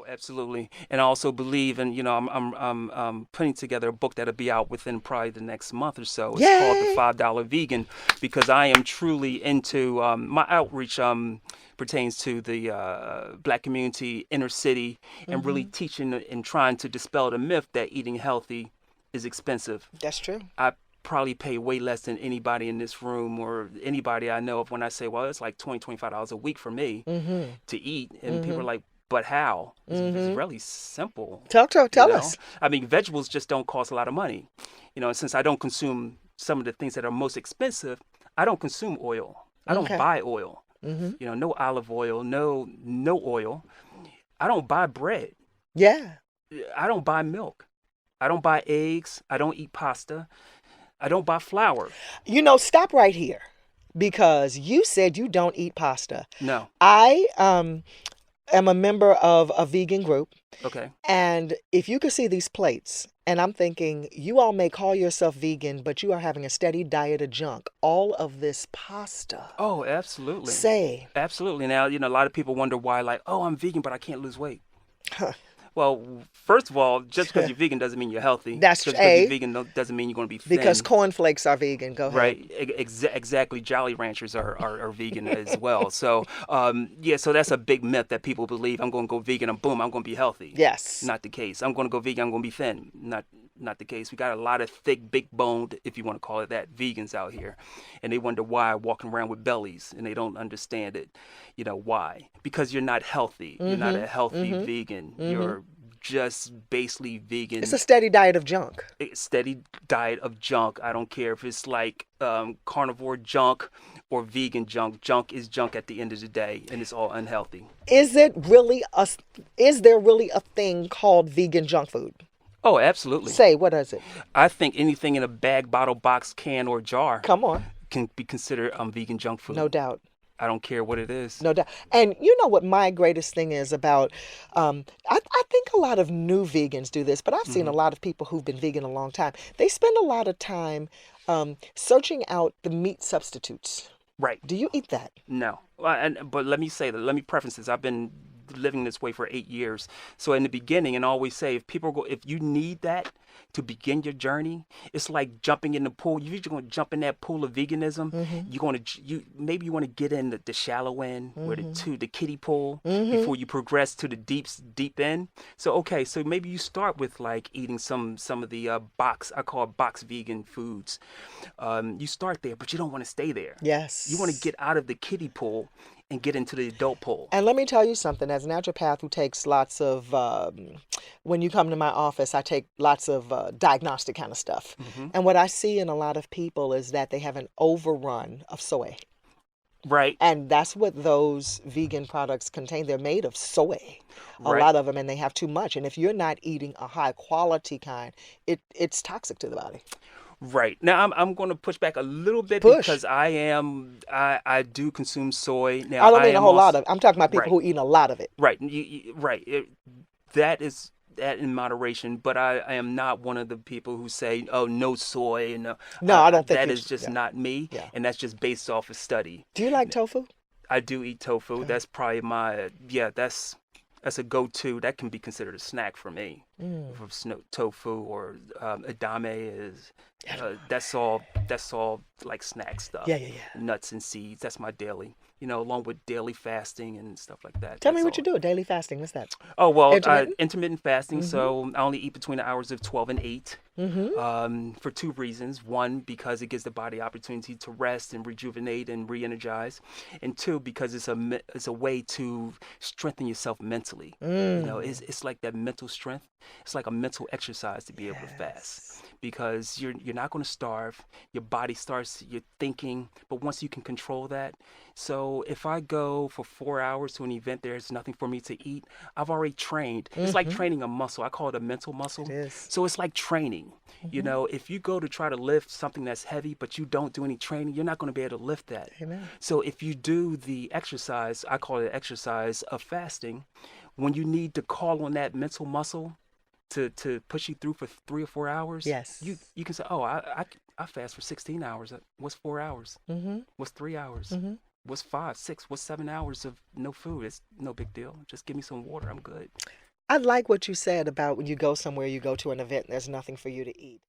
Oh, absolutely. And I also believe, and I'm putting together a book that'll be out within probably the next month or so. It's called The Yay! $5 Vegan, because I am truly into my outreach. Pertains to the black community, inner city, and really Hmm. teaching and trying to dispel the myth that eating healthy is expensive. That's true. I probably pay way less than anybody in this room or anybody I know of when I say, well, it's like $25 a week for me Hmm. to eat. And people are Hmm. like, but how? It's Hmm. really simple, Tell us. I mean, vegetables just don't cost a lot of money. And since I don't consume some of the things that are most expensive, I don't consume oil. I don't Okay. buy oil. Hmm. No olive oil, no oil. I don't buy bread. Yeah. I don't buy milk. I don't buy eggs. I don't eat pasta. I don't buy flour. Stop right here because you said you don't eat pasta. No. I am a member of a vegan group, Okay. and if you could see these plates, and I'm thinking, you all may call yourself vegan, but you are having a steady diet of junk. All of this pasta. Oh, absolutely. Say, Absolutely. Now, a lot of people wonder why, like, oh, I'm vegan, but I can't lose weight. huh, Well, first of all, just because you're vegan doesn't mean you're healthy. that's Just because you're A, vegan doesn't mean you're going to be because thin. cornflakes are vegan. Go ahead. Right, exactly. Jolly Ranchers are vegan as well. So, yeah, so that's a big myth that people believe. I'm going to go vegan and boom, I'm going to be healthy. Yes. Not the case. I'm going to go vegan, I'm going to be thin. Not the case. We got a lot of thick, big boned, if you want to call it that, vegans out here, and they wonder why walking around with bellies, and they don't understand it. Why? Because you're not healthy. You're not a Mm-hmm. healthy Mm-hmm. vegan. Mm-hmm. You're just basically It's vegan, a steady diet of junk. a steady diet of junk. I don't care if it's like carnivore junk or vegan junk. Junk is junk at the end of the day, and it's all unhealthy. Is it really a? Is there really a thing called vegan junk food? Oh, absolutely. Say, what is it? I think anything in a bag, bottle, box, can, or jar Come on. can be considered vegan junk No food. doubt. I don't care what it is. No doubt. And you know what my greatest thing is about, I think a lot of new vegans do this, but I've seen a Hmm. lot of people who've been vegan a long time. They spend a lot of time searching out the meat substitutes. Right. Do you eat that? No. But let me say that. Let me preface this. I've been living this way for 8 years. So in the beginning, and I always say, if you need that to begin your journey, it's like jumping in the pool. You're just going to jump in that pool of veganism. Mm-hmm. Maybe you want to get in the shallow end, where Mm-hmm. the kiddie pool, Mm-hmm. before you progress to the deep end. So okay, so maybe you start with like eating some of the I call it box vegan foods. You start there, but you don't want to stay there. You want to Yes. get out of the kiddie pool and get into the adult pool. And let me tell you something, as a naturopath who takes lots of, when you come to my office, I take lots of diagnostic kind of stuff. Hmm. And what I see in a lot of people is that they have an overrun of soy. Right, And that's what those vegan products contain. They're made of soy, a right, lot of them, and they have too much. And if you're not eating a high quality kind, it's toxic to the body. right. Now I'm going to push back a little bit Push. because I do consume soy. Now I don't I mean a am whole lot also of I'm talking about people right, who eat a lot of it. right, right. That is that in moderation, but I am not one of the people who say, "Oh, no soy," and No, I don't think that you is should. just Yeah. not me, Yeah. and that's just based off a study. Do you like tofu? I do eat tofu. Okay. That's probably my yeah. That's a go-to. That can be considered a snack for me. Mm. For tofu or edamame is that's all like snack Yeah, stuff, yeah, yeah. nuts and seeds. That's my daily. Along with daily fasting and stuff like that. Tell me That's what you all. do. Daily fasting. What's that? Oh well, Intermittent? intermittent fasting. Mm-hmm. So I only eat between the hours of 12 and 8. Mm-hmm. For two reasons. One, because it gives the body opportunity to rest and rejuvenate and re-energize, and two, because it's a way to strengthen yourself mentally. Mm. It's like that mental strength. It's like a mental exercise to be able to fast Yes. because you're not going to starve. Your body starts you're thinking, but once you can control that. So if I go for 4 hours to an event, there's nothing for me to eat. I've already trained. It's like Mm-hmm. training a muscle. I call it a mental It muscle. is. So it's like training. Mm-hmm. If you go to try to lift something that's heavy, but you don't do any training, you're not going to be able to lift that. Amen. So if you do the exercise, I call it exercise of fasting, when you need to call on that mental muscle to push you through for 3 or 4 hours, you Yes. you can say, oh, I fast for 16 hours. What's 4 hours? Mm-hmm. What's 3 hours? Mm-hmm. What's five, 6, what's 7 hours of no food? It's no big deal. Just give me some water. I'm good. I like what you said about when you go somewhere, you go to an event, and there's nothing for you to eat.